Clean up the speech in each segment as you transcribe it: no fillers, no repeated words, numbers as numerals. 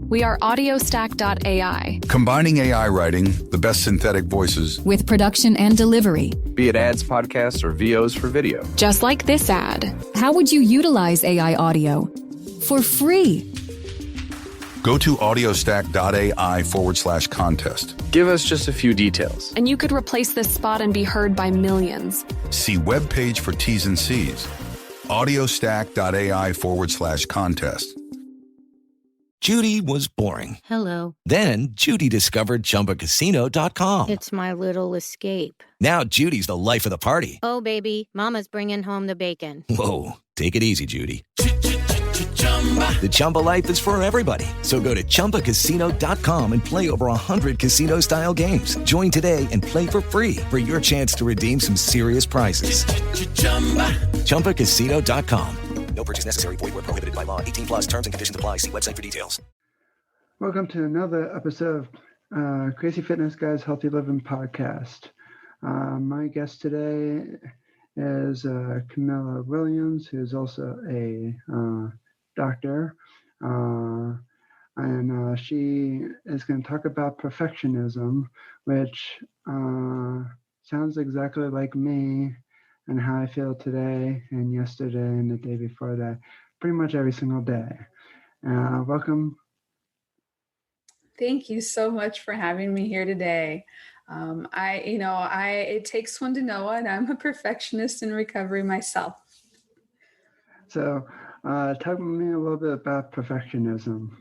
We are audiostack.ai. Combining AI writing, the best synthetic voices, with production and delivery. Be it ads, podcasts, or VOs for video. Just like this ad. How would you utilize AI audio? For free. Go to audiostack.ai/contest. Give us just a few details. And you could replace this spot and be heard by millions. See webpage for T's and C's. audiostack.ai/contest. Judy was boring. Hello. Then Judy discovered ChumbaCasino.com. It's my little escape. Now Judy's the life of the party. Oh, baby, mama's bringing home the bacon. Whoa, take it easy, Judy. The Chumba life is for everybody. So go to ChumbaCasino.com and play over 100 casino-style games. Join today and play for free for your chance to redeem some serious prizes. ChumbaCasino.com. No purchase necessary. Void where prohibited by law. 18+ terms and conditions apply. See website for details. Welcome to another episode of Crazy Fitness Guy's Healthy Living Podcast. My guest today is Camila Williams, who's also a doctor. And she is going to talk about perfectionism, which sounds exactly like me and how I feel today and yesterday and the day before that, pretty much every single day. Welcome. Thank you so much for having me here today. It takes one to know one. I'm a perfectionist in recovery myself. So talk to me a little bit about perfectionism.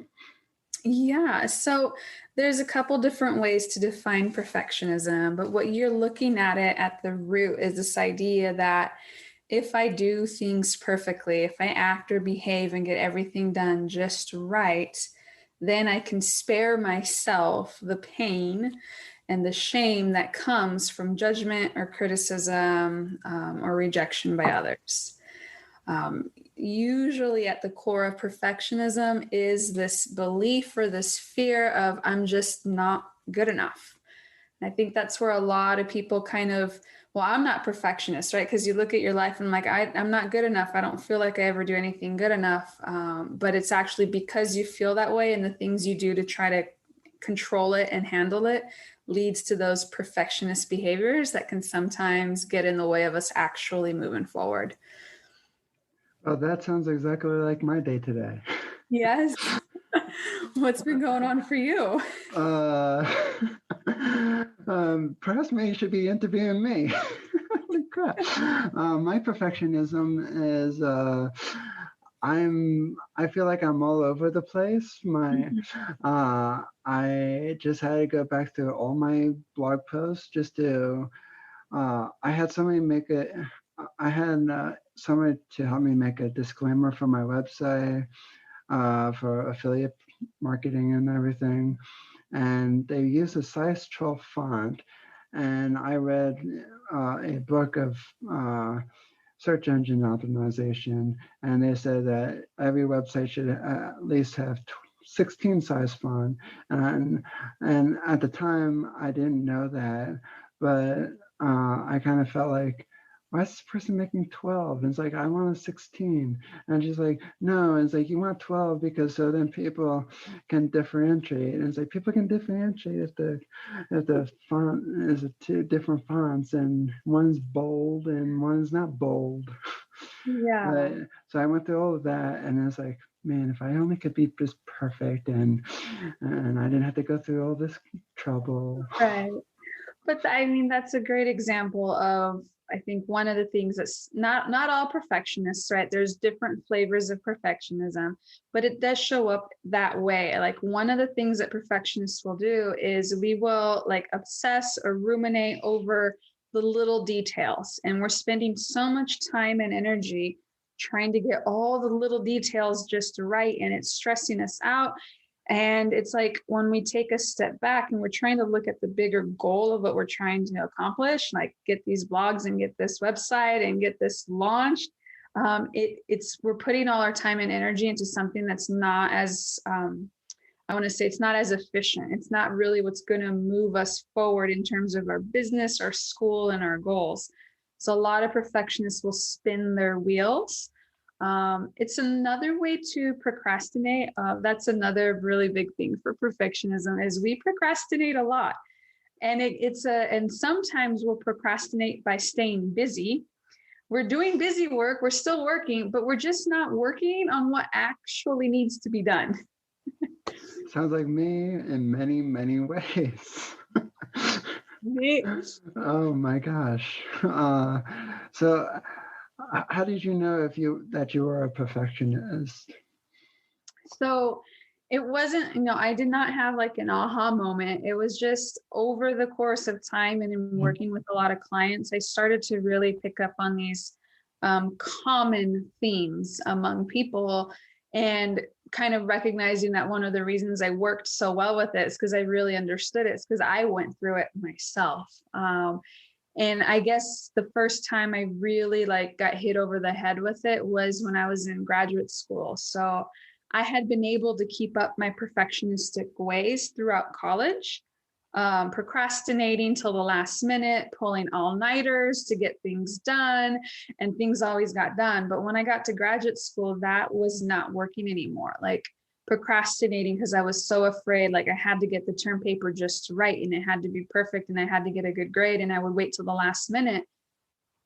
Yeah, so there's a couple different ways to define perfectionism, but what you're looking at it at the root is this idea that if I do things perfectly, if I act or behave and get everything done just right, then I can spare myself the pain and the shame that comes from judgment or criticism or rejection by others. Usually at the core of perfectionism is this belief or this fear of I'm just not good enough. And I think that's where a lot of people I'm not perfectionist, right? Because you look at your life and I'm not good enough. I don't feel like I ever do anything good enough. But it's actually because you feel that way and the things you do to try to control it and handle it leads to those perfectionist behaviors that can sometimes get in the way of us actually moving forward. Oh, that sounds exactly like my day today. Yes. What's been going on for you? Perhaps maybe you should be interviewing me. Holy crap. My perfectionism is I feel like I'm all over the place. I just had to go back through all my blog posts just to I had somebody to help me make a disclaimer for my website for affiliate marketing and everything. And they use a size 12 font. And I read a book of search engine optimization. And they said that every website should at least have 16 size font. And at the time, I didn't know that. But I kind of felt like, why is this person making 12? And it's like, I want a 16. And she's like, no. And it's like, you want 12 because so then people can differentiate. And it's like, people can differentiate if the font is two different fonts and one's bold and one's not bold. Yeah. So I went through all of that and it's like, man, if I only could be just perfect and I didn't have to go through all this trouble. Right. But that's a great example of, I think one of the things that's not all perfectionists, right? There's different flavors of perfectionism, but it does show up that way. Like one of the things that perfectionists will do is we will obsess or ruminate over the little details. And we're spending so much time and energy trying to get all the little details just right. And it's stressing us out. And it's like when we take a step back and we're trying to look at the bigger goal of what we're trying to accomplish, like get these blogs and get this website and get this launched, we're putting all our time and energy into something that's not as, it's not as efficient. It's not really what's going to move us forward in terms of our business, our school, and our goals. So a lot of perfectionists will spin their wheels It's another way to procrastinate. That's another really big thing for perfectionism is we procrastinate a lot. And and sometimes we'll procrastinate by staying busy. We're doing busy work, we're still working, but we're just not working on what actually needs to be done. Sounds like me in many, many ways. Oh my gosh. So how did you know that you were a perfectionist? So it wasn't, I did not have like an aha moment. It was just over the course of time and in working with a lot of clients, I started to really pick up on these common themes among people, and kind of recognizing that one of the reasons I worked so well with it is because I really understood it. It's because I went through it myself. And I guess the first time I really got hit over the head with it was when I was in graduate school. So I had been able to keep up my perfectionistic ways throughout college, procrastinating till the last minute, pulling all-nighters to get things done, and things always got done. But when I got to graduate school, that was not working anymore. Procrastinating because I was so afraid, I had to get the term paper just right, and it had to be perfect, and I had to get a good grade, and I would wait till the last minute.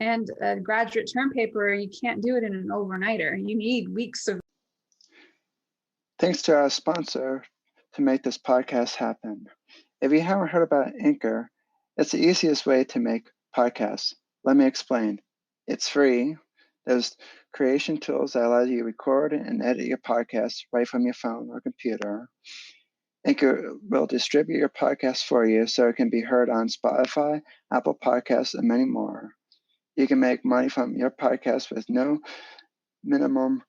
And a graduate term paper, you can't do it in an overnighter. You need weeks of. Thanks to our sponsor to make this podcast happen. If you haven't heard about Anchor, it's the easiest way to make podcasts. Let me explain. It's free. There's creation tools that allow you to record and edit your podcast right from your phone or computer. Anchor will distribute your podcast for you so it can be heard on Spotify, Apple Podcasts, and many more. You can make money from your podcast with no minimum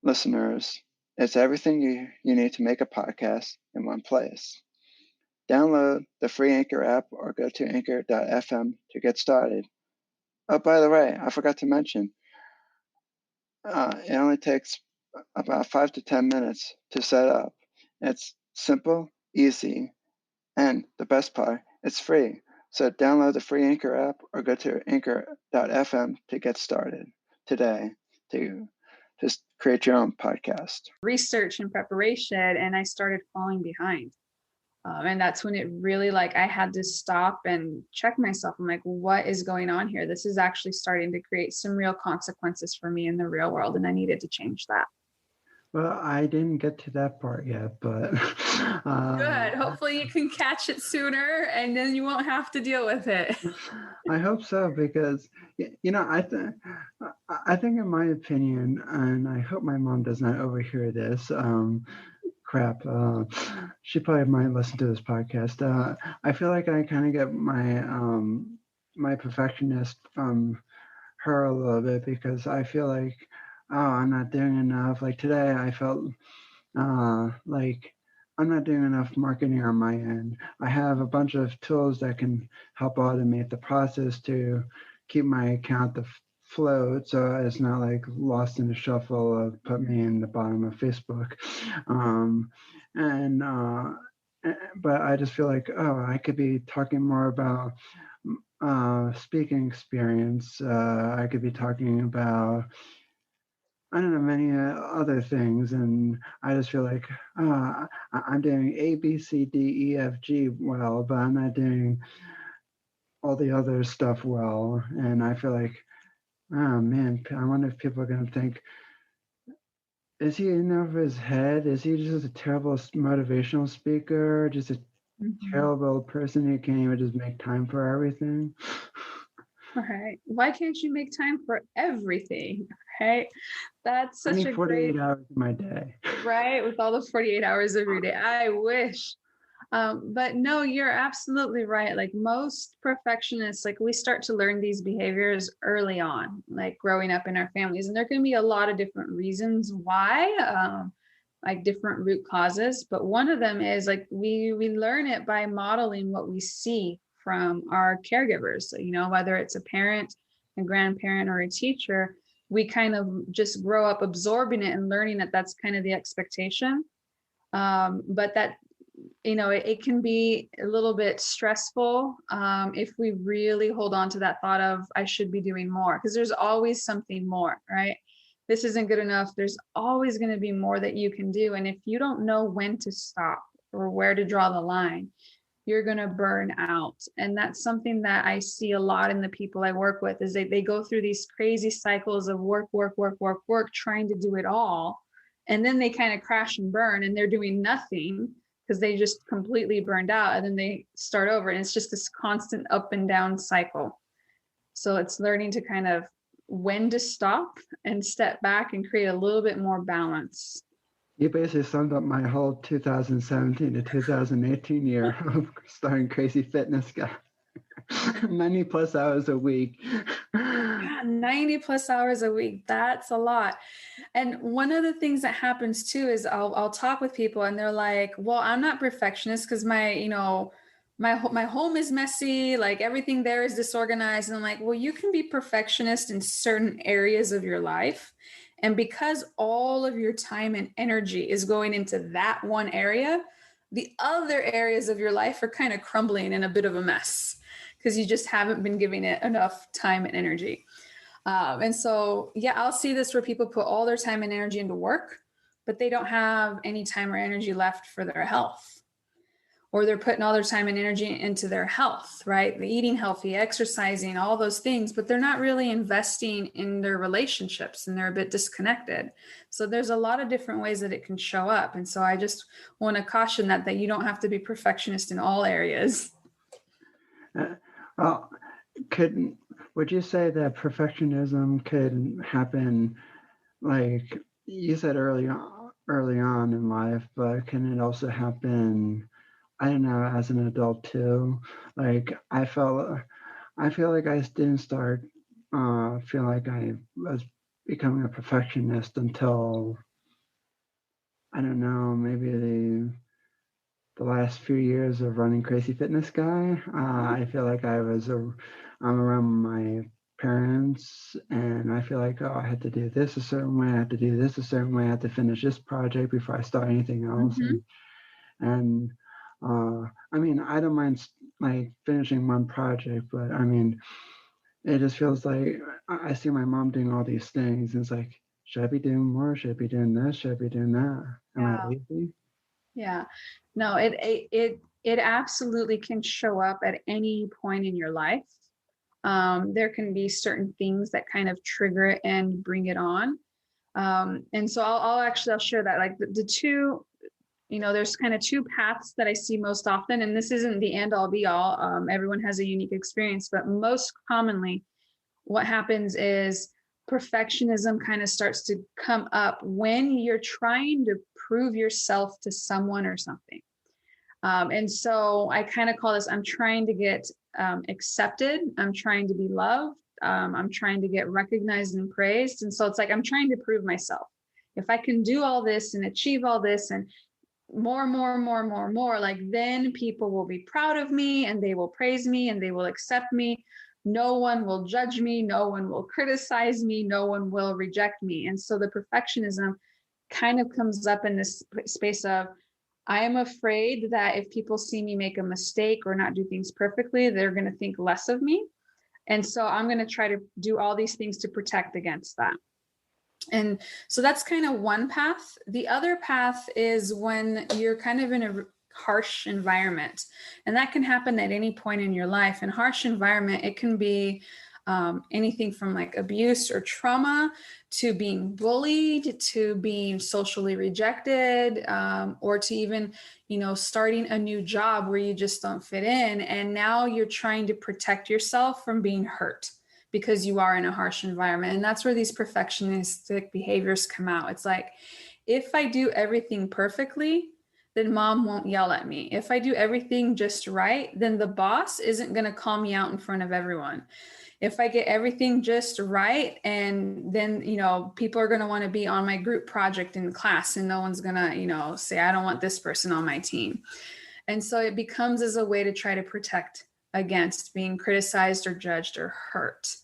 listeners. It's everything you need to make a podcast in one place. Download the free Anchor app or go to anchor.fm to get started. Oh, by the way, I forgot to mention, it only takes about 5 to 10 minutes to set up. It's simple, easy, and the best part, it's free. So download the free Anchor app or go to anchor.fm to get started today to just create your own podcast. Research and preparation, and I started falling behind. And that's when it really I had to stop and check myself. I'm like, what is going on here? This is actually starting to create some real consequences for me in the real world, and I needed to change that. Well, I didn't get to that part yet, but good. Hopefully you can catch it sooner, and then you won't have to deal with it. I hope so, because I think in my opinion, and I hope my mom does not overhear this. Crap. She probably might listen to this podcast. I feel like I kind of get my perfectionist from her a little bit, because I feel like, I'm not doing enough. Like today, I felt like I'm not doing enough marketing on my end. I have a bunch of tools that can help automate the process to keep my account afloat, so it's not lost in the shuffle of put me in the bottom of Facebook. But I just feel like, I could be talking more about speaking experience. I could be talking about, I don't know, many other things, and I just feel like I'm doing A, B, C, D, E, F, G well, but I'm not doing all the other stuff well. And I feel like, oh man, I wonder if people are going to think, is he in over his head? Is he just a terrible motivational speaker? Just a terrible person who can't even just make time for everything? All right. Why can't you make time for everything? Right? That's such a 48 hours in my day. Right? With all the 48 hours every day. I wish. But no, you're absolutely right. Most perfectionists, we start to learn these behaviors early on, growing up in our families. And there can be a lot of different reasons why, different root causes. But one of them is we learn it by modeling what we see from our caregivers. So, whether it's a parent, a grandparent, or a teacher, we kind of just grow up absorbing it and learning that that's kind of the expectation. But that, it can be a little bit stressful if we really hold on to that thought of I should be doing more, because there's always something more, right? this isn't good enough. There's always going to be more that you can do. And if you don't know when to stop or where to draw the line, you're going to burn out. And that's something that I see a lot in the people I work with, is they go through these crazy cycles of work, trying to do it all. And then they kind of crash and burn, and they're doing nothing because they just completely burned out, and then they start over. And it's just this constant up and down cycle. So it's learning to kind of when to stop and step back and create a little bit more balance. You basically summed up my whole 2017 to 2018 year of starting Crazy Fitness Guy. 90 plus hours a week. Yeah, 90 plus hours a week. That's a lot. And one of the things that happens too is I'll talk with people and they're like, well, I'm not perfectionist because my home is messy. Like everything there is disorganized. And I'm like, well, you can be perfectionist in certain areas of your life. And because all of your time and energy is going into that one area, the other areas of your life are kind of crumbling in a bit of a mess because you just haven't been giving it enough time and energy. And so, yeah, I'll see this where people put all their time and energy into work, but they don't have any time or energy left for their health. Or they're putting all their time and energy into their health, right? The eating healthy, exercising, all those things, but they're not really investing in their relationships and they're a bit disconnected. So there's a lot of different ways that it can show up. And so I just want to caution that you don't have to be perfectionist in all areas. Well, would you say that perfectionism could happen, like you said early on in life, but can it also happen, I don't know, as an adult too? Like I feel like I didn't start feel like I was becoming a perfectionist until, I don't know, maybe the last few years of running Crazy Fitness Guy. I feel like I'm around my parents and I feel like, oh, I had to do this a certain way, I had to do this a certain way, I had to finish this project before I start anything else. Mm-hmm. And I mean, I don't mind like finishing one project, but I mean, it just feels like I see my mom doing all these things and it's like, should I be doing more? Should I be doing this? Should I be doing that? Am I lazy? Yeah, no, it absolutely can show up at any point in your life. There can be certain things that kind of trigger it and bring it on. And so I'll share that, like the two, there's kind of two paths that I see most often, and this isn't the end all be all. Everyone has a unique experience, but most commonly what happens is perfectionism kind of starts to come up when you're trying to prove yourself to someone or something. And so I kind of call this, I'm trying to get accepted. I'm trying to be loved. I'm trying to get recognized and praised. And so it's like, I'm trying to prove myself. If I can do all this and achieve all this and more, like then people will be proud of me and they will praise me and they will accept me. No one will judge me. No one will criticize me. No one will reject me. And so the perfectionism kind of comes up in this space of, I am afraid that if people see me make a mistake or not do things perfectly, they're going to think less of me. And so I'm going to try to do all these things to protect against that. And so that's kind of one path. The other path is when you're kind of in a harsh environment, and that can happen at any point in your life. In harsh environment, it can be anything from like abuse or trauma to being bullied, to being socially rejected, or to even, starting a new job where you just don't fit in. And now you're trying to protect yourself from being hurt because you are in a harsh environment. And that's where these perfectionistic behaviors come out. It's like, if I do everything perfectly, then mom won't yell at me. If I do everything just right, then the boss isn't going to call me out in front of everyone. If I get everything just right, and then, people are going to want to be on my group project in class and no one's going to, say, I don't want this person on my team. And so it becomes as a way to try to protect against being criticized or judged or hurt.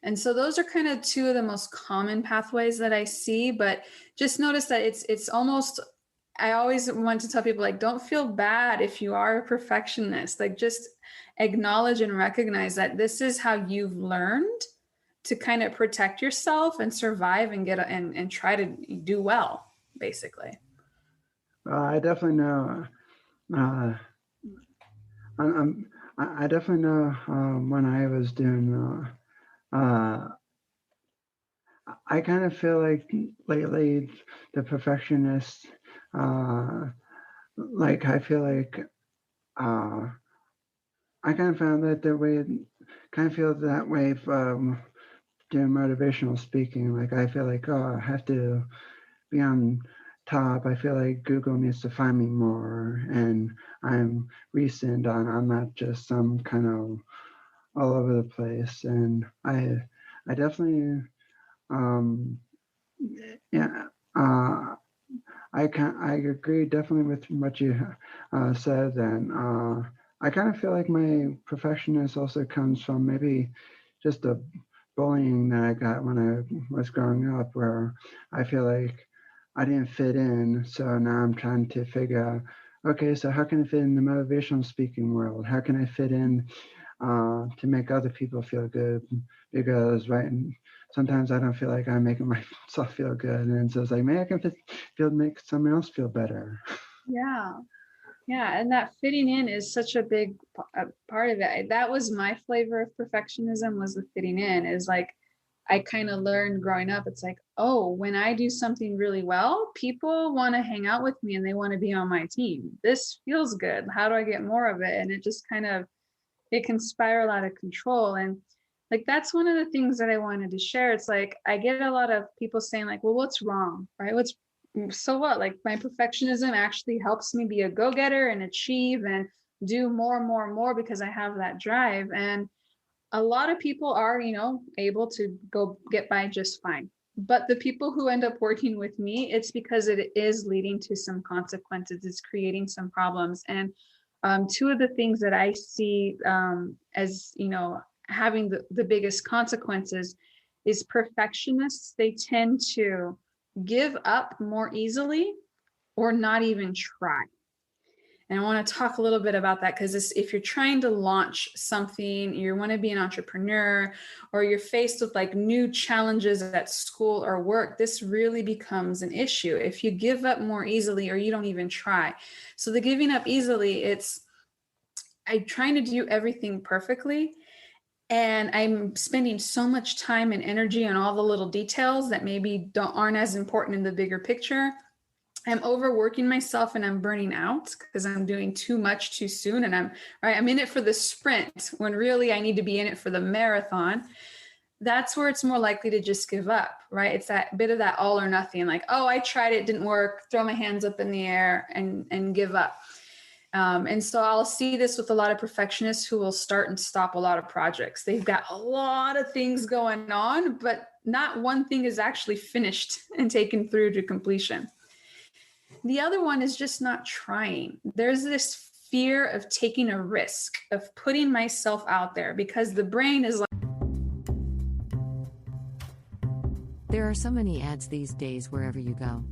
And so those are kind of two of the most common pathways that I see, but just notice that it's almost, I always want to tell people, like, don't feel bad if you are a perfectionist. Like, just acknowledge and recognize that this is how you've learned to kind of protect yourself and survive and and try to do well, basically. I definitely know. I definitely know when I was doing. I kind of feel like lately the perfectionist. Like I feel like I kind of found that the way, kind of feel that way from doing motivational speaking. Like I feel like, oh, I have to be on top. I feel like Google needs to find me more, and I'm recent I'm not just some kind of all over the place. And I definitely, yeah, I agree definitely with what you said. And I kind of feel like my perfectionist also comes from maybe just the bullying that I got when I was growing up, where I feel like I didn't fit in. So now I'm trying to figure out, okay, so how can I fit in the motivational speaking world? How can I fit in to make other people feel good? Because sometimes I don't feel like I'm making myself feel good. And so it's like, maybe I can make someone else feel better. Yeah, and that fitting in is such a big part of it. That was my flavor of perfectionism, was the fitting in. Is like, I kind of learned growing up, it's like, oh, when I do something really well, people want to hang out with me and they want to be on my team. This feels good. How do I get more of it? And it just kind of, it can spiral out of control. And like, that's one of the things that I wanted to share. It's like, I get a lot of people saying like, well, what's wrong, right? So what? Like, my perfectionism actually helps me be a go-getter and achieve and do more and more and more because I have that drive. And a lot of people are, able to go get by just fine. But the people who end up working with me, it's because it is leading to some consequences. It's creating some problems. And two of the things that I see as, having the biggest consequences is perfectionists. They tend to give up more easily or not even try. And I want to talk a little bit about that, because if you're trying to launch something, you want to be an entrepreneur, or you're faced with like new challenges at school or work, this really becomes an issue if you give up more easily or you don't even try. So the giving up easily, I'm trying to do everything perfectly. And I'm spending so much time and energy on all the little details that maybe aren't as important in the bigger picture. I'm overworking myself and I'm burning out because I'm doing too much too soon. And I'm in it for the sprint when really I need to be in it for the marathon. That's where it's more likely to just give up, right? It's that bit of that all or nothing, like, oh, I tried it, didn't work, throw my hands up in the air and give up. And so I'll see this with a lot of perfectionists who will start and stop a lot of projects. They've got a lot of things going on, but not one thing is actually finished and taken through to completion. The other one is just not trying. There's this fear of taking a risk, of putting myself out there, because the brain is like, there are so many ads these days wherever you go.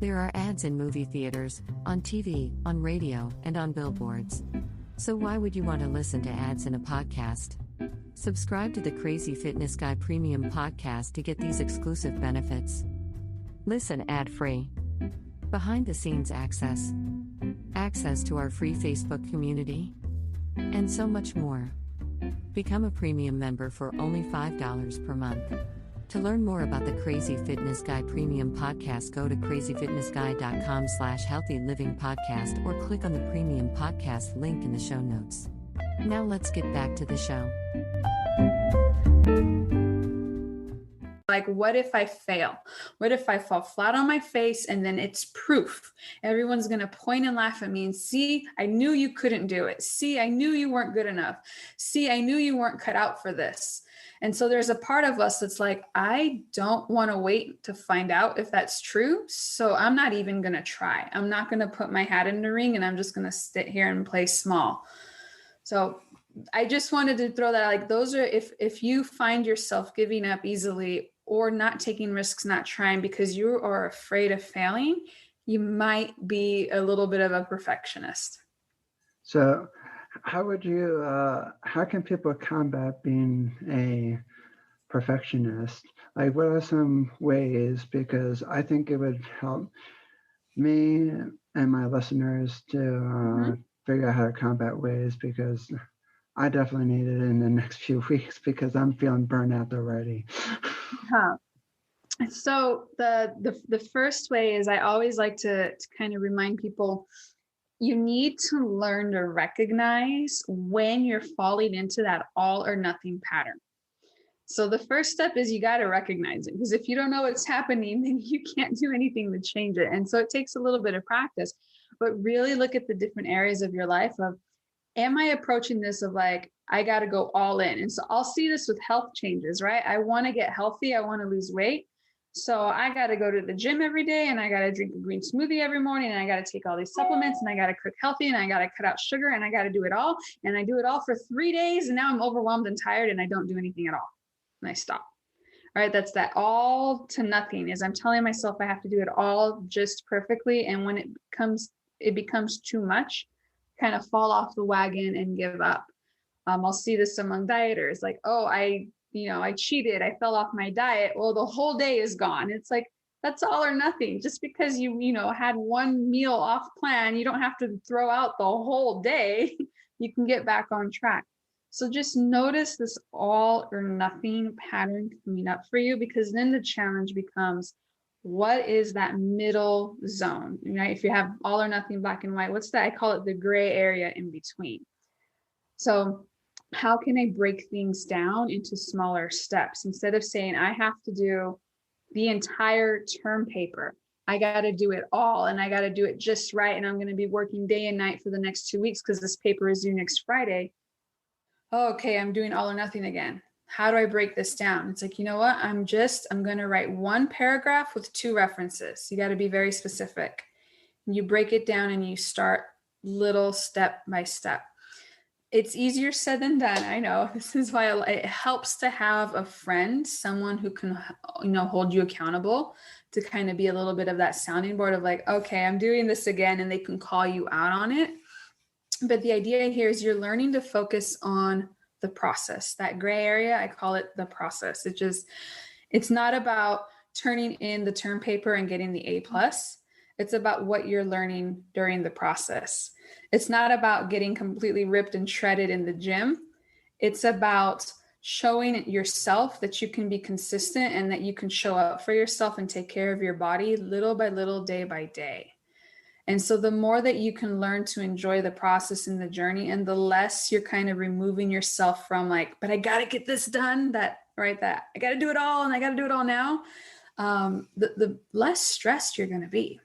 There are ads in movie theaters, on TV, on radio, and on billboards. So why would you want to listen to ads in a podcast? Subscribe to the Crazy Fitness Guy Premium Podcast to get these exclusive benefits. Listen ad-free. Behind-the-scenes access. Access to our free Facebook community. And so much more. Become a premium member for only $5 per month. To learn more about the Crazy Fitness Guy Premium Podcast, go to crazyfitnessguy.com/healthylivingpodcast or click on the Premium Podcast link in the show notes. Now let's get back to the show. like, what if I fail? What if I fall flat on my face and then it's proof? Everyone's going to point and laugh at me and see, I knew you couldn't do it. See, I knew you weren't good enough. See, I knew you weren't cut out for this. And so there's a part of us that's like, I don't want to wait to find out if that's true. So I'm not even going to try. I'm not going to put my hat in the ring and I'm just going to sit here and play small. So I just wanted to throw that, like, those are, if you find yourself giving up easily or not taking risks, not trying because you are afraid of failing, you might be a little bit of a perfectionist. So how would you, how can people combat being a Perfectionist. Like, what are some ways? Because I think it would help me and my listeners to figure out how to combat ways, because I definitely need it in the next few weeks because I'm feeling burnout already. Huh. So the first way is I always like to kind of remind people, you need to learn to recognize when you're falling into that all or nothing pattern. So the first step is you got to recognize it, because if you don't know what's happening, then you can't do anything to change it. And so it takes a little bit of practice, but really look at the different areas of your life of, am I approaching this of like, I got to go all in? And so I'll see this with health changes, right? I want to get healthy. I want to lose weight. So I got to go to the gym every day, and I got to drink a green smoothie every morning, and I got to take all these supplements, and I got to cook healthy, and I got to cut out sugar, and I got to do it all. And I do it all for 3 days. And now I'm overwhelmed and tired, and I don't do anything at all. And I stop. All right. That's that all to nothing, is I'm telling myself I have to do it all just perfectly. And when it becomes too much, kind of fall off the wagon and give up. I'll see this among dieters, like, oh, I cheated, I fell off my diet. Well, the whole day is gone. It's like, that's all or nothing. Just because you had one meal off plan, you don't have to throw out the whole day. You can get back on track. So just notice this all or nothing pattern coming up for you, because then the challenge becomes, what is that middle zone? Right? If you have all or nothing, black and white, what's that? I call it the gray area in between. So how can I break things down into smaller steps? Instead of saying I have to do the entire term paper, I got to do it all, and I got to do it just right, and I'm going to be working day and night for the next 2 weeks because this paper is due next Friday. Okay, I'm doing all or nothing again. How do I break this down? It's like, you know what? I'm going to write one paragraph with 2 references. You got to be very specific. You break it down and you start little step by step. It's easier said than done. I know. This is why it helps to have a friend, someone who can, hold you accountable, to kind of be a little bit of that sounding board of like, okay, I'm doing this again, and they can call you out on it. But the idea here is you're learning to focus on the process. That gray area, I call it the process. It's not about turning in the term paper and getting the A+. It's about what you're learning during the process. It's not about getting completely ripped and shredded in the gym. It's about showing yourself that you can be consistent and that you can show up for yourself and take care of your body little by little, day by day. And so the more that you can learn to enjoy the process and the journey, and the less you're kind of removing yourself from like, but I got to get this done, that I got to do it all, and I got to do it all now, the less stressed you're going to be.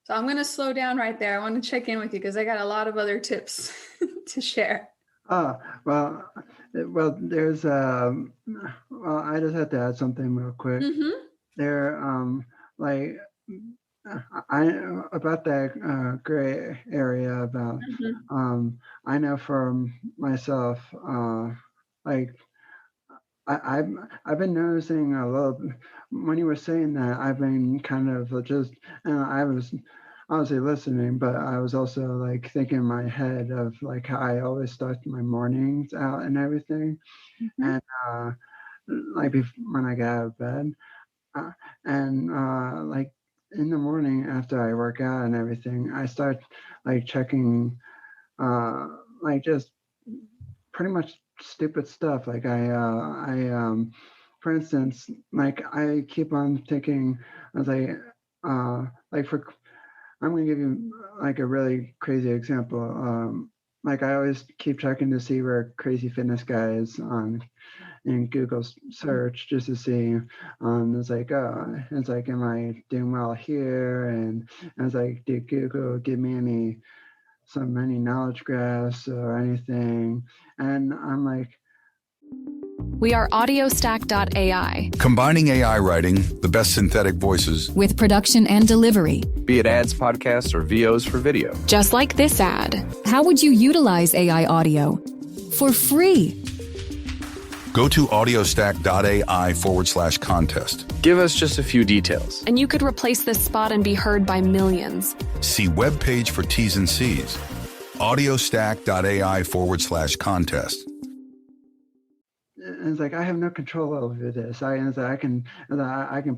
So I'm going to slow down right there. I want to check in with you because I got a lot of other tips to share. Well, there's, I just have to add something real quick. There, about that gray area about, I know for myself, I've been noticing a little, when you were saying that, I've been kind of just, I was obviously listening, but I was also like thinking in my head of like how I always start my mornings out and everything. And like when I get out of bed, like in the morning after I work out and everything, I start like checking like just pretty much stupid stuff. Like I for instance, like I keep on thinking, I was like I'm going to give you like a really crazy example. Like I always keep checking to see where CrazyFitnessGuy is in Google search, just to see. It's like, am I doing well here? And I was like, did Google give me any knowledge graphs or anything? And I'm like, We are audiostack.ai Combining AI writing, the best synthetic voices, with production and delivery, be it ads, podcasts, or VOs for video. just like this ad. How would you utilize AI audio? For free. Go to audiostack.ai/contest. Give us just a few details. And you could replace this spot and be heard by millions. See webpage for T's and C's. audiostack.ai/contest. and it's like I have no control over this. I can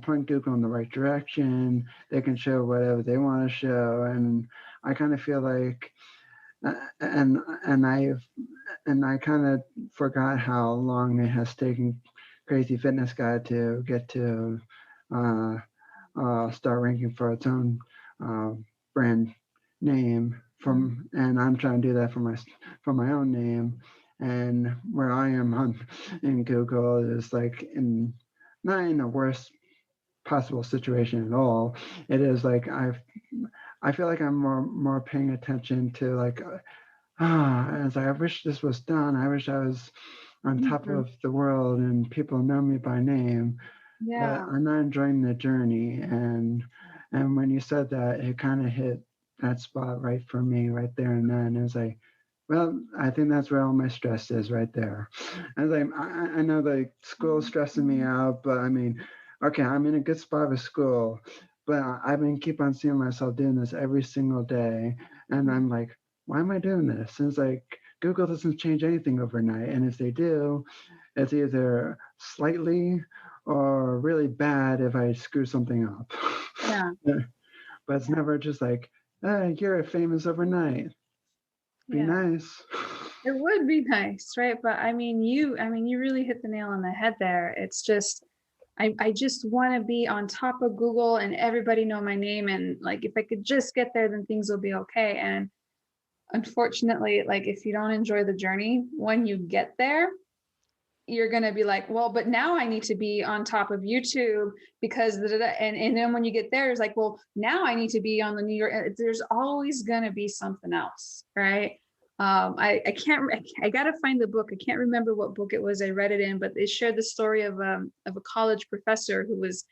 point Google in the right direction. They can show whatever they want to show, and I kind of feel like, and I kind of forgot how long it has taken Crazy Fitness Guy to get to start ranking for its own brand name and I'm trying to do that for my own name. And where I am in Google is like not in the worst possible situation at all. It is like I feel like I'm more paying attention to like as I wish this was done. I wish I was on top of the world and people know me by name. Yeah. But I'm not enjoying the journey. And when you said that, it kind of hit that spot right for me right there and then. It was like, well, I think that's where all my stress is right there. And like, I know like school's stressing me out, but I mean, okay, I'm in a good spot with school, but I've been keep on seeing myself doing this every single day. And I'm like, why am I doing this? And it's like, Google doesn't change anything overnight. And if they do, it's either slightly or really bad if I screw something up. Yeah. But it's never just like, hey, you're famous overnight. Be nice. It would be nice, right? But I mean, you really hit the nail on the head there. It's just, I just want to be on top of Google and everybody know my name. And like, if I could just get there, then things will be okay. And unfortunately, like if you don't enjoy the journey, when you get there, you're going to be like, well, but now I need to be on top of YouTube because, and then when you get there, it's like, well, now I need to be on the New York. There's always going to be something else, right? I got to find the book. I can't remember what book it was I read it in, but they shared the story of a college professor who was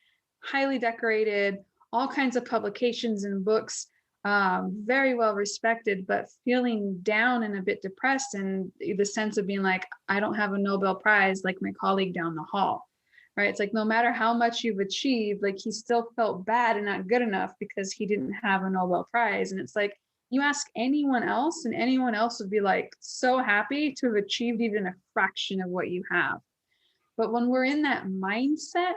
highly decorated, all kinds of publications and books, very well respected, but feeling down and a bit depressed, and the sense of being like, I don't have a Nobel Prize like my colleague down the hall, right? It's like, no matter how much you've achieved, like he still felt bad and not good enough because he didn't have a Nobel Prize. And it's like, you ask anyone else and anyone else would be like so happy to have achieved even a fraction of what you have. But when we're in that mindset,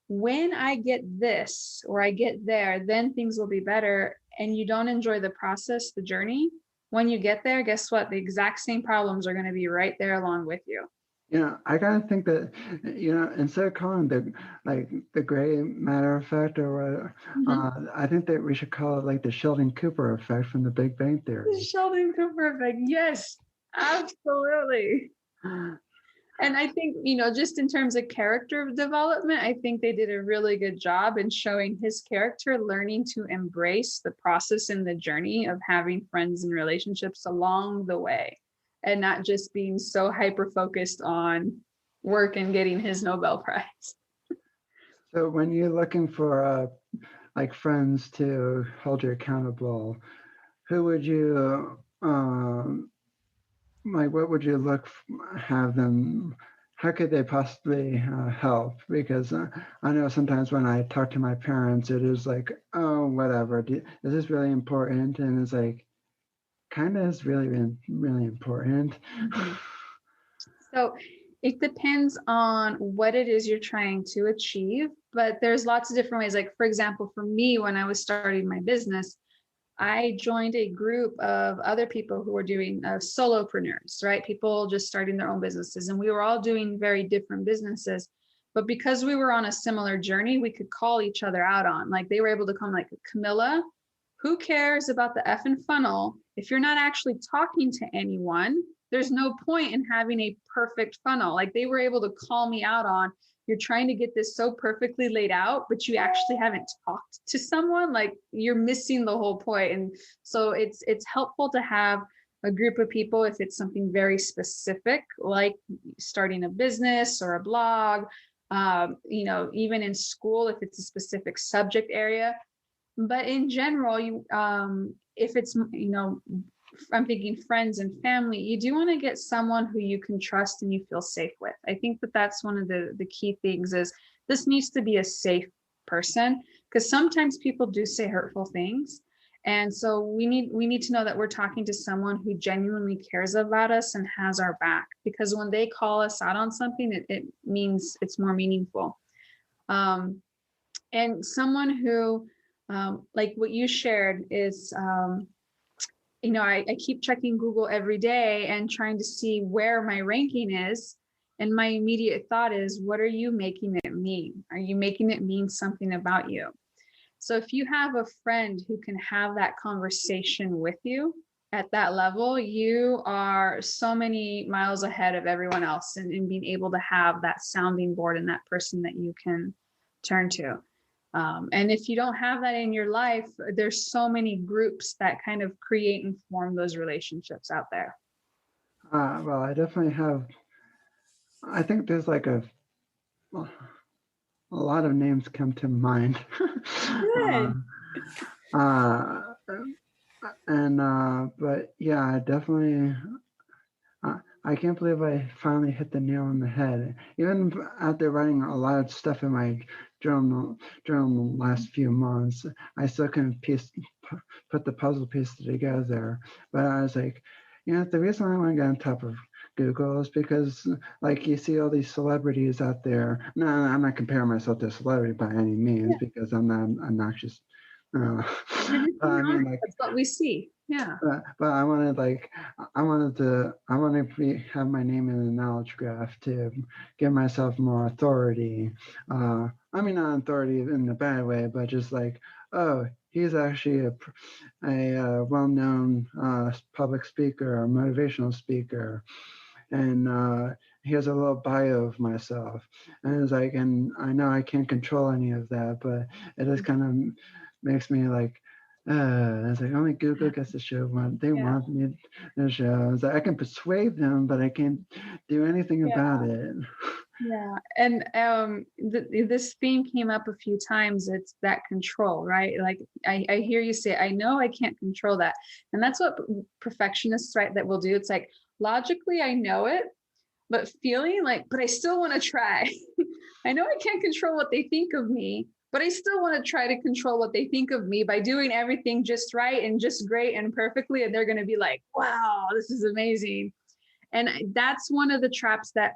when I get this or I get there, then things will be better. And you don't enjoy the process, the journey, when you get there, guess what? The exact same problems are going to be right there along with you. I gotta think that, instead of calling the gray matter effect or whatever, I think that we should call it like the Sheldon Cooper effect from the Big Bang Theory. The Sheldon Cooper effect. Yes, absolutely. And I think, just in terms of character development, I think they did a really good job in showing his character learning to embrace the process and the journey of having friends and relationships along the way, and not just being so hyper-focused on work and getting his Nobel Prize. So when you're looking for like friends to hold you accountable, who would you what would you have them, how could they possibly help? Because I know sometimes when I talk to my parents, it is like, oh, whatever, is this really important? And it's like, kind of is really, really important. So it depends on what it is you're trying to achieve, but there's lots of different ways. Like, for example, for me, when I was starting my business, I joined a group of other people who were doing solopreneurs, right? People just starting their own businesses. And we were all doing very different businesses. But because we were on a similar journey, we could call each other out on, like, they were able to come like, Camila, who cares about the effing funnel? If you're not actually talking to anyone, there's no point in having a perfect funnel. Like, they were able to call me out on, you're trying to get this so perfectly laid out, but you actually haven't talked to someone, like you're missing the whole point. And so it's helpful to have a group of people if it's something very specific, like starting a business or a blog, even in school, if it's a specific subject area. But in general, if it's, I'm thinking friends and family, you do want to get someone who you can trust and you feel safe with. I think that's one of the key things is this needs to be a safe person, because sometimes people do say hurtful things. And so we need to know that we're talking to someone who genuinely cares about us and has our back, because when they call us out on something, it means it's more meaningful. And someone who, like what you shared is, I keep checking Google every day and trying to see where my ranking is. And my immediate thought is, what are you making it mean? Are you making it mean something about you? So if you have a friend who can have that conversation with you at that level, you are so many miles ahead of everyone else in being able to have that sounding board and that person that you can turn to. And if you don't have that in your life, there's so many groups that kind of create and form those relationships out there. Well, I definitely have. I think there's like a lot of names come to mind. Good. But yeah, I definitely. I can't believe I finally hit the nail on the head. Even after writing a lot of stuff in my journal the last few months, I still couldn't put the puzzle piece together. But I was like, the reason I want to get on top of Google is because, like, you see all these celebrities out there. No, I'm not comparing myself to a celebrity by any means, because I'm not obnoxious. I mean, like, that's what we see. Yeah. But I wanted to have my name in the knowledge graph to give myself more authority. I mean, not authority in a bad way, but just like, oh, he's actually a well-known public speaker or motivational speaker. And here's a little bio of myself. And it's like, and I know I can't control any of that, but it just kind of makes me like, it's like only Google gets to show what they want me to show. It's like I can persuade them, but I can't do anything about it. Yeah. And this theme came up a few times. It's that control, right? Like I hear you say, I know I can't control that. And that's what perfectionists, right, that will do. It's like, logically, I know it, but feeling like, but I still want to try. I know I can't control what they think of me, but I still want to try to control what they think of me by doing everything just right and just great and perfectly. And they're going to be like, wow, this is amazing. And that's one of the traps that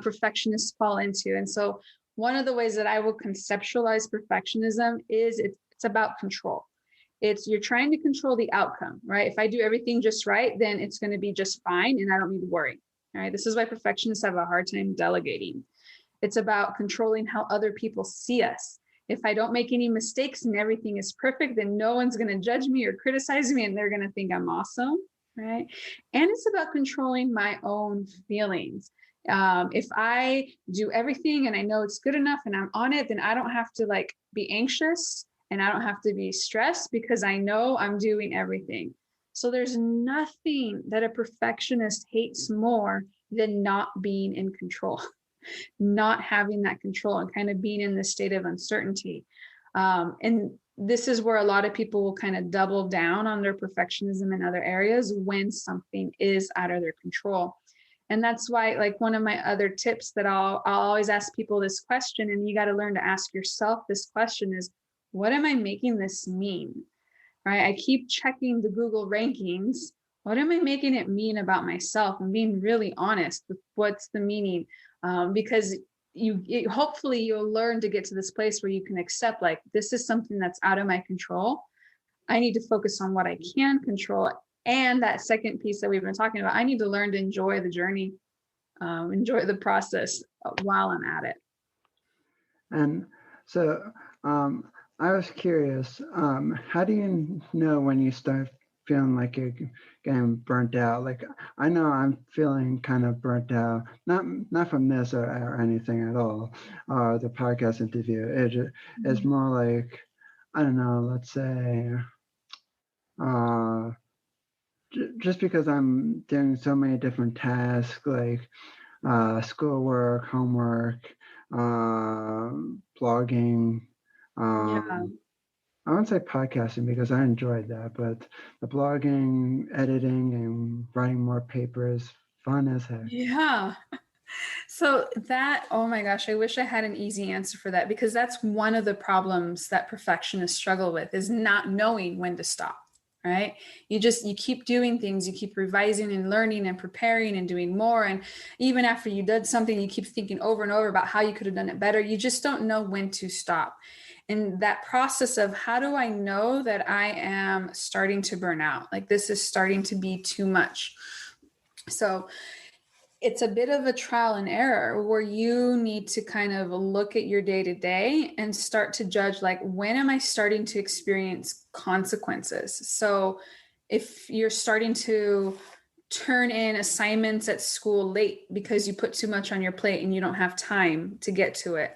perfectionists fall into. And so one of the ways that I will conceptualize perfectionism is it's about control. You're trying to control the outcome, right? If I do everything just right, then it's going to be just fine and I don't need to worry. All right. This is why perfectionists have a hard time delegating. It's about controlling how other people see us. If I don't make any mistakes and everything is perfect, then no one's going to judge me or criticize me and they're going to think I'm awesome, right? And it's about controlling my own feelings. If I do everything and I know it's good enough and I'm on it, then I don't have to like be anxious and I don't have to be stressed because I know I'm doing everything. So there's nothing that a perfectionist hates more than not being in control. Not having that control and kind of being in this state of uncertainty. And this is where a lot of people will kind of double down on their perfectionism in other areas when something is out of their control. And that's why, like, one of my other tips that I'll always ask people this question, and you got to learn to ask yourself this question is, what am I making this mean? Right? I keep checking the Google rankings. What am I making it mean about myself? And being really honest with what's the meaning. Because hopefully you'll learn to get to this place where you can accept, like, this is something that's out of my control. I need to focus on what I can control. And that second piece that we've been talking about, I need to learn to enjoy the journey, enjoy the process while I'm at it. And so I was curious, how do you know when you start feeling like you're getting burnt out? Like, I know I'm feeling kind of burnt out, not from this or anything at all, or the podcast interview. It's more like, I don't know, let's say, just because I'm doing so many different tasks, like schoolwork, homework, blogging, I wouldn't say podcasting because I enjoyed that, but the blogging, editing, and writing more papers, fun as heck. Yeah. So that, oh my gosh, I wish I had an easy answer for that, because that's one of the problems that perfectionists struggle with, is not knowing when to stop. right? You keep doing things, you keep revising and learning and preparing and doing more. And even after you did something, you keep thinking over and over about how you could have done it better. You just don't know when to stop. And that process of how do I know that I am starting to burn out? Like this is starting to be too much. So it's a bit of a trial and error where you need to kind of look at your day to day and start to judge, like, when am I starting to experience consequences? So if you're starting to turn in assignments at school late because you put too much on your plate and you don't have time to get to it,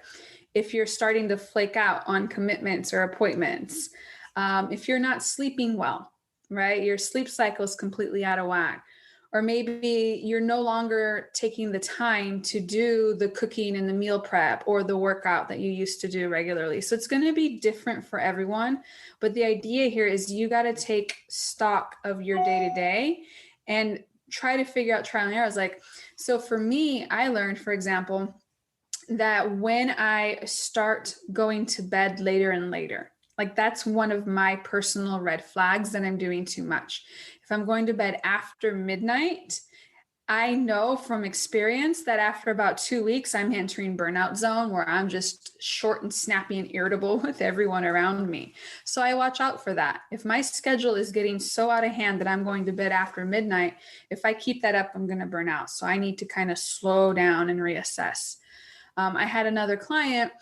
if you're starting to flake out on commitments or appointments, if you're not sleeping well, right? Your sleep cycle is completely out of whack. Or maybe you're no longer taking the time to do the cooking and the meal prep or the workout that you used to do regularly. So it's going to be different for everyone. But the idea here is you got to take stock of your day to day and try to figure out trial and errors. Like, so for me, I learned, for example, that when I start going to bed later and later, like that's one of my personal red flags that I'm doing too much. If I'm going to bed after midnight, I know from experience that after about 2 weeks, I'm entering burnout zone where I'm just short and snappy and irritable with everyone around me. So I watch out for that. If my schedule is getting so out of hand that I'm going to bed after midnight, if I keep that up, I'm going to burn out. So I need to kind of slow down and reassess. I had another client.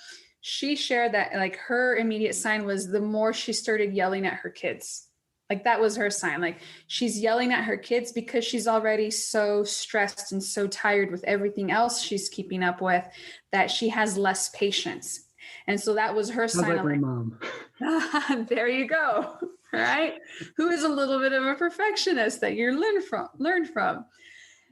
She shared that like her immediate sign was the more she started yelling at her kids. Like that was her sign. Like she's yelling at her kids because she's already so stressed and so tired with everything else she's keeping up with that she has less patience. And so that was her sign. Like my mom. There you go. Right? Who is a little bit of a perfectionist that you learned from.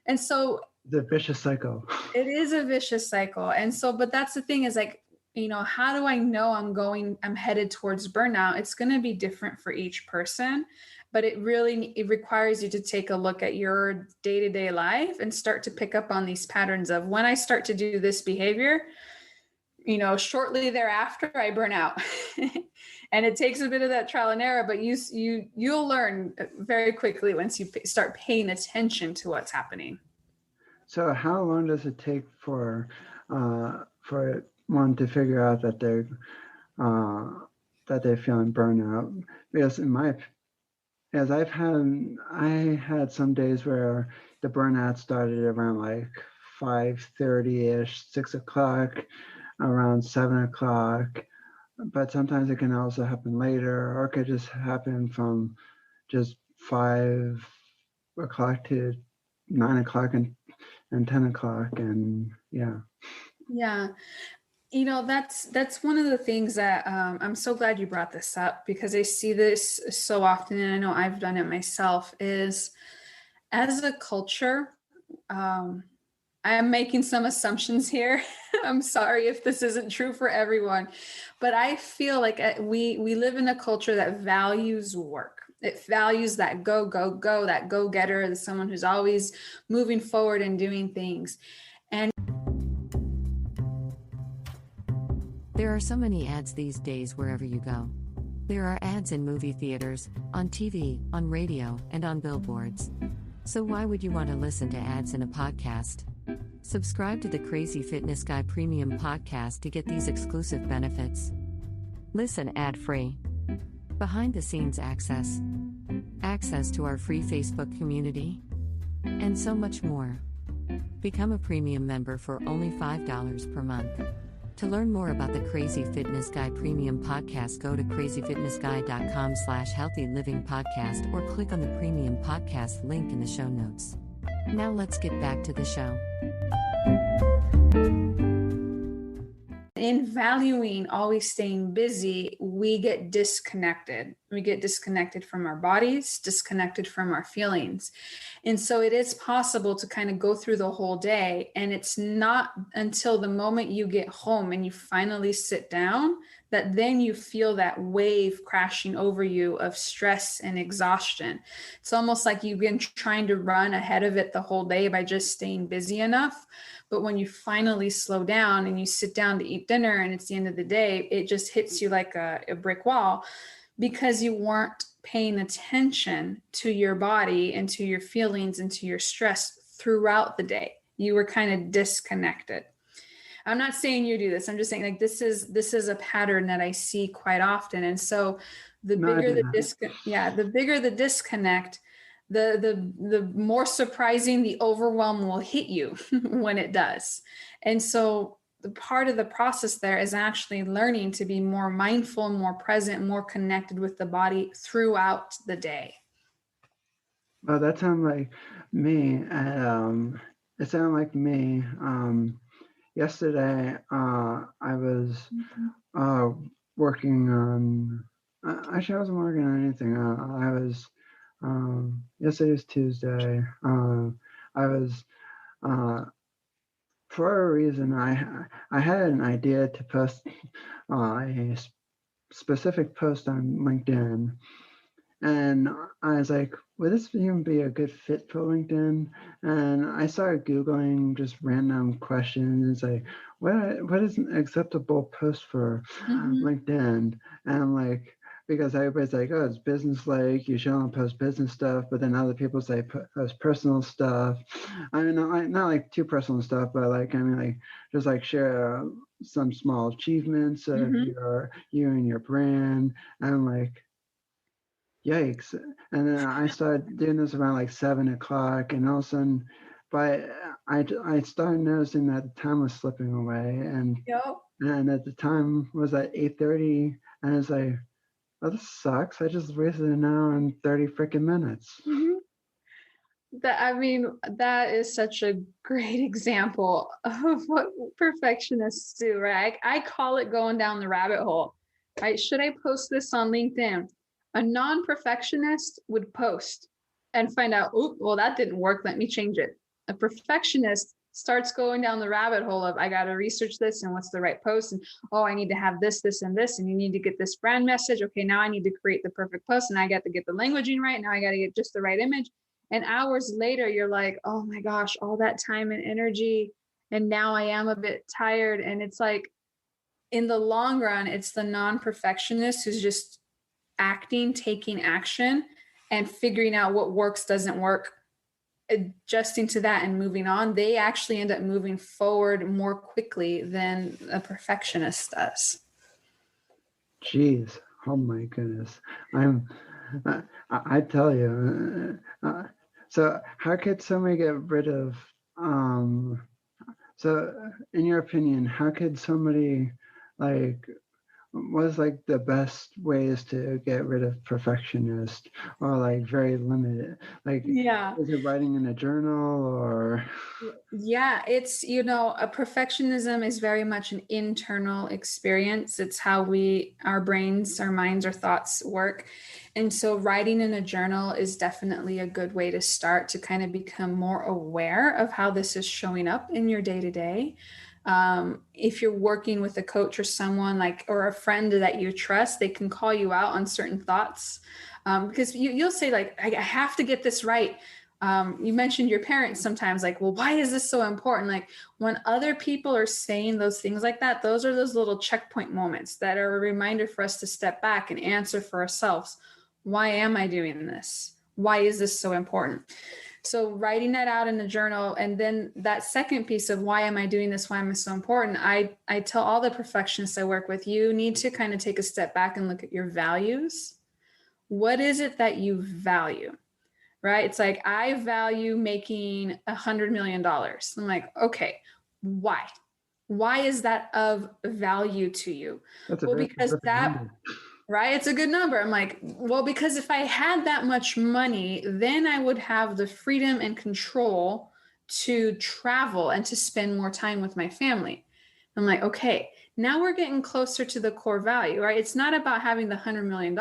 And so the vicious cycle. It is a vicious cycle. And so, but that's the thing is like, you know, how do I know I'm headed towards burnout? It's going to be different for each person, but it requires you to take a look at your day-to-day life and start to pick up on these patterns of when I start to do this behavior, you know, shortly thereafter I burn out. And it takes a bit of that trial and error, but you'll learn very quickly once you start paying attention to what's happening. So how long does it take for one to figure out that they're feeling burnout? Because I had some days where the burnout started around like 5:30ish, 6 o'clock, around 7 o'clock. But sometimes it can also happen later, or it could just happen from just 5 o'clock to 9 o'clock and 10 o'clock. And yeah. Yeah. You know, that's one of the things that I'm so glad you brought this up, because I see this so often, and I know I've done it myself, is as a culture, I am making some assumptions here. I'm sorry if this isn't true for everyone, but I feel like we live in a culture that values work. It values that go, that go-getter, someone who's always moving forward and doing things. And there are so many ads these days wherever you go. There are ads in movie theaters, on TV, on radio, and on billboards. So why would you want to listen to ads in a podcast? Subscribe to the Crazy Fitness Guy Premium Podcast to get these exclusive benefits. Listen ad-free. Behind-the-scenes access. Access to our free Facebook community. And so much more. Become a premium member for only $5 per month. To learn more about the Crazy Fitness Guy Premium Podcast, go to crazyfitnessguy.com/healthylivingpodcast or click on the Premium Podcast link in the show notes. Now let's get back to the show. In valuing always staying busy, we get disconnected. We get disconnected from our bodies, disconnected from our feelings. And so it is possible to kind of go through the whole day, and it's not until the moment you get home and you finally sit down that then you feel that wave crashing over you of stress and exhaustion. It's almost like you've been trying to run ahead of it the whole day by just staying busy enough. But when you finally slow down and you sit down to eat dinner and it's the end of the day, it just hits you like a brick wall, because you weren't paying attention to your body and to your feelings and to your stress throughout the day. You were kind of disconnected. I'm not saying you do this. I'm just saying like this is a pattern that I see quite often. And so the bigger the bigger the disconnect, the more surprising the overwhelm will hit you when it does. And so the part of the process there is actually learning to be more mindful, more present, more connected with the body throughout the day. Oh, that sounds like me. It sounded like me. Yesterday, I was working on. Actually, I wasn't working on anything. I was. Yesterday was Tuesday. I was. For a reason, I had an idea to post a specific post on LinkedIn, and I was like, would this even be a good fit for LinkedIn? And I started Googling just random questions, like, what is an acceptable post for LinkedIn? And I'm like, because everybody's like, oh, it's business-like, you should only post business stuff, but then other people say post personal stuff. I mean, not like too personal stuff, but like, I mean, like, just like share some small achievements of you and your brand. And I'm like, yikes. And then I started doing this around like 7 o'clock, and all of a sudden, but I started noticing that the time was slipping away, and at the time was at 8:30, and it's like, oh, this sucks. I just wasted an hour and 30 freaking minutes. That is such a great example of what perfectionists do, right? I call it going down the rabbit hole. Right? Should I post this on LinkedIn? A non-perfectionist would post and find out, oh, well, that didn't work. Let me change it. A perfectionist starts going down the rabbit hole of, I got to research this and what's the right post. And, oh, I need to have this, this, and this. And you need to get this brand message. Okay, now I need to create the perfect post, and I got to get the languaging right. Now I got to get just the right image. And hours later, you're like, oh my gosh, all that time and energy. And now I am a bit tired. And it's like, in the long run, it's the non-perfectionist who's just acting, taking action, and figuring out what works, doesn't work, adjusting to that and moving on. They actually end up moving forward more quickly than a perfectionist does. Jeez, oh my goodness. I tell you. So how could somebody get rid of, so in your opinion, how could somebody what's like the best ways to get rid of perfectionist, or like very limited? Like, is it writing in a journal, or? Yeah, it's, a perfectionism is very much an internal experience. It's how our brains, our minds, our thoughts work. And so writing in a journal is definitely a good way to start to kind of become more aware of how this is showing up in your day-to-day. If you're working with a coach or someone or a friend that you trust, they can call you out on certain thoughts. Because you'll say like, I have to get this right. You mentioned your parents sometimes, like, well, why is this so important? Like, when other people are saying those things like that, those are those little checkpoint moments that are a reminder for us to step back and answer for ourselves. Why am I doing this? Why is this so important? So writing that out in a journal, and then that second piece of why am I doing this? Why am I so important? I tell all the perfectionists I work with, you need to kind of take a step back and look at your values. What is it that you value? Right? It's like, I value making $100 million. I'm like, okay, why? Why is that of value to you? Well, because that, right? It's a good number. I'm like, well, because if I had that much money, then I would have the freedom and control to travel and to spend more time with my family. I'm like, okay, now we're getting closer to the core value, right? It's not about having the $100 million.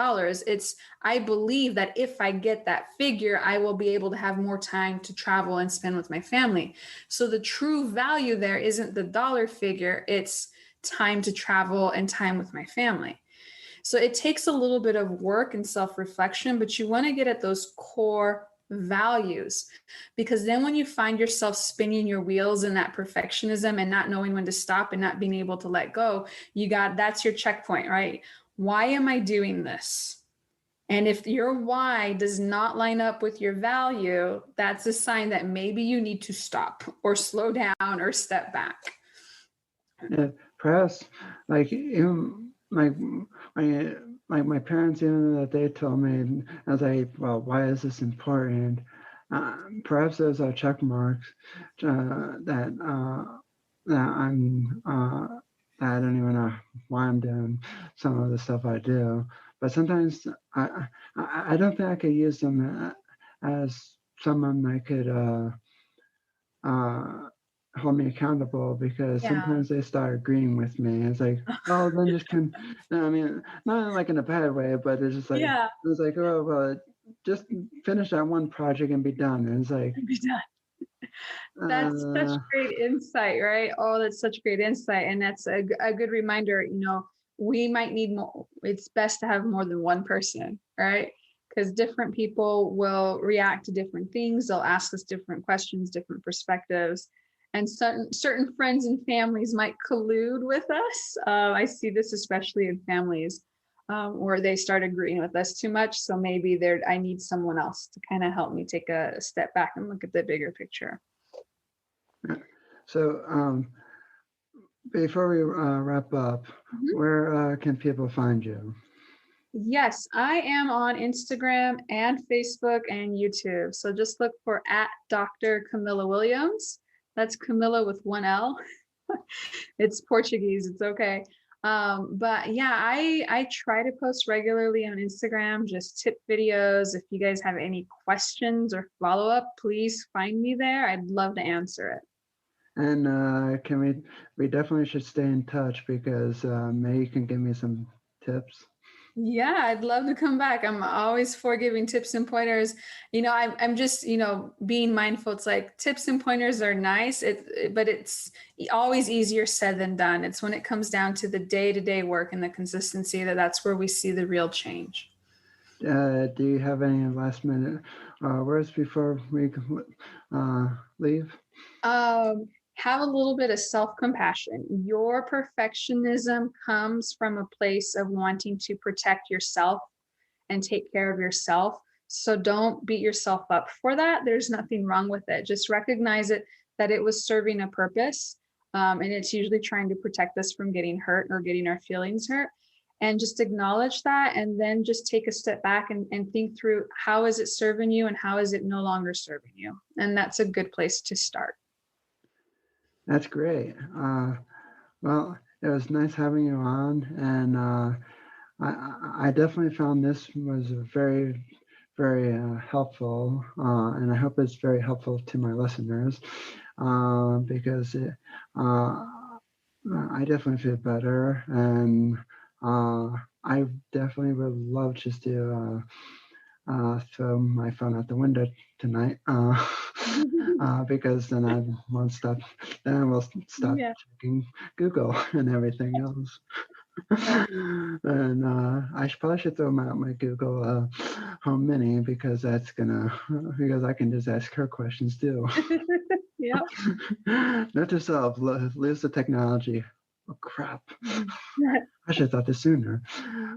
It's, I believe that if I get that figure, I will be able to have more time to travel and spend with my family. So the true value there isn't the dollar figure, it's time to travel and time with my family. So it takes a little bit of work and self-reflection, but you want to get at those core values, because then when you find yourself spinning your wheels in that perfectionism and not knowing when to stop and not being able to let go, that's your checkpoint, right? Why am I doing this? And if your why does not line up with your value, that's a sign that maybe you need to stop or slow down or step back. Yeah, perhaps like even my parents, even that they told me, I was like, well, why is this important? Perhaps those are check marks that I'm that I don't even know why I'm doing some of the stuff I do. But sometimes I don't think I could use them as someone that could hold me accountable, because sometimes they start agreeing with me. It's like, oh, then just I mean, not like in a bad way, but it's just like, it's like, oh, well, just finish that one project and be done. And it's like, be done. That's such great insight, right? Oh, that's such great insight. And that's a good reminder, we might need more. It's best to have more than one person, right? Because different people will react to different things. They'll ask us different questions, different perspectives. And certain friends and families might collude with us. I see this especially in families where they start agreeing with us too much. So maybe I need someone else to kind of help me take a step back and look at the bigger picture. So before we wrap up, where can people find you? Yes, I am on Instagram and Facebook and YouTube. So just look for @Dr. Camila Williams. That's Camila with one L. It's Portuguese. It's okay. But yeah, I try to post regularly on Instagram, just tip videos. If you guys have any questions or follow up, please find me there. I'd love to answer it. And we definitely should stay in touch, because maybe you can give me some tips. Yeah, I'd love to come back. I'm always for giving tips and pointers. I'm just, being mindful. It's like tips and pointers are nice, but it's always easier said than done. It's when it comes down to the day-to-day work and the consistency that's where we see the real change. Do you have any last minute words before we leave? Have a little bit of self-compassion. Your perfectionism comes from a place of wanting to protect yourself and take care of yourself. So don't beat yourself up for that. There's nothing wrong with it. Just recognize that it was serving a purpose. And it's usually trying to protect us from getting hurt or getting our feelings hurt. And just acknowledge that, and then just take a step back and think through, how is it serving you and how is it no longer serving you? And that's a good place to start. That's great. Well, it was nice having you on, and I definitely found this was very, very helpful, and I hope it's very helpful to my listeners, because I definitely feel better, and I definitely would love just to throw my phone out the window tonight, because then I won't stop. Then I will stop checking Google and everything else. And I probably should throw out my Google Home Mini, because I can just ask her questions too. Yeah. Note to self: lose the technology. Oh crap! I should have thought this sooner.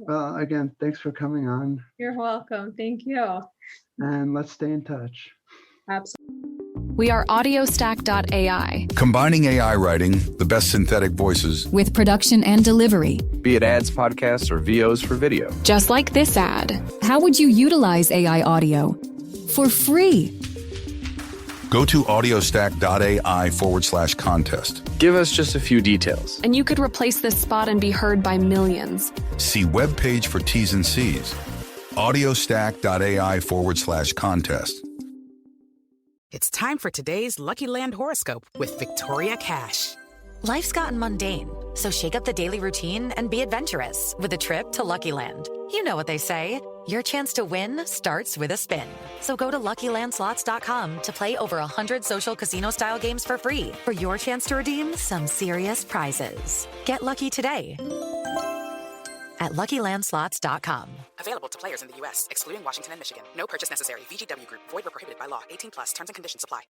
Well, again, thanks for coming on. You're welcome. Thank you. And let's stay in touch. Absolutely. We are audiostack.ai Combining AI writing, the best synthetic voices, with production and delivery. Be it ads, podcasts, or VOs for video. Just like this ad. How would you utilize AI audio? For free. Go to audiostack.ai/contest. Give us just a few details. And you could replace this spot and be heard by millions. See webpage for T's and C's. audiostack.ai/contest. It's time for today's Lucky Land horoscope with Victoria Cash. Life's gotten mundane, so shake up the daily routine and be adventurous with a trip to Lucky Land. You know what they say, your chance to win starts with a spin. So go to LuckyLandSlots.com to play over 100 social casino-style games for free for your chance to redeem some serious prizes. Get lucky today at LuckyLandSlots.com. Available to players in the U.S., excluding Washington and Michigan. No purchase necessary. VGW Group. Void where prohibited by law. 18+. Terms and conditions apply.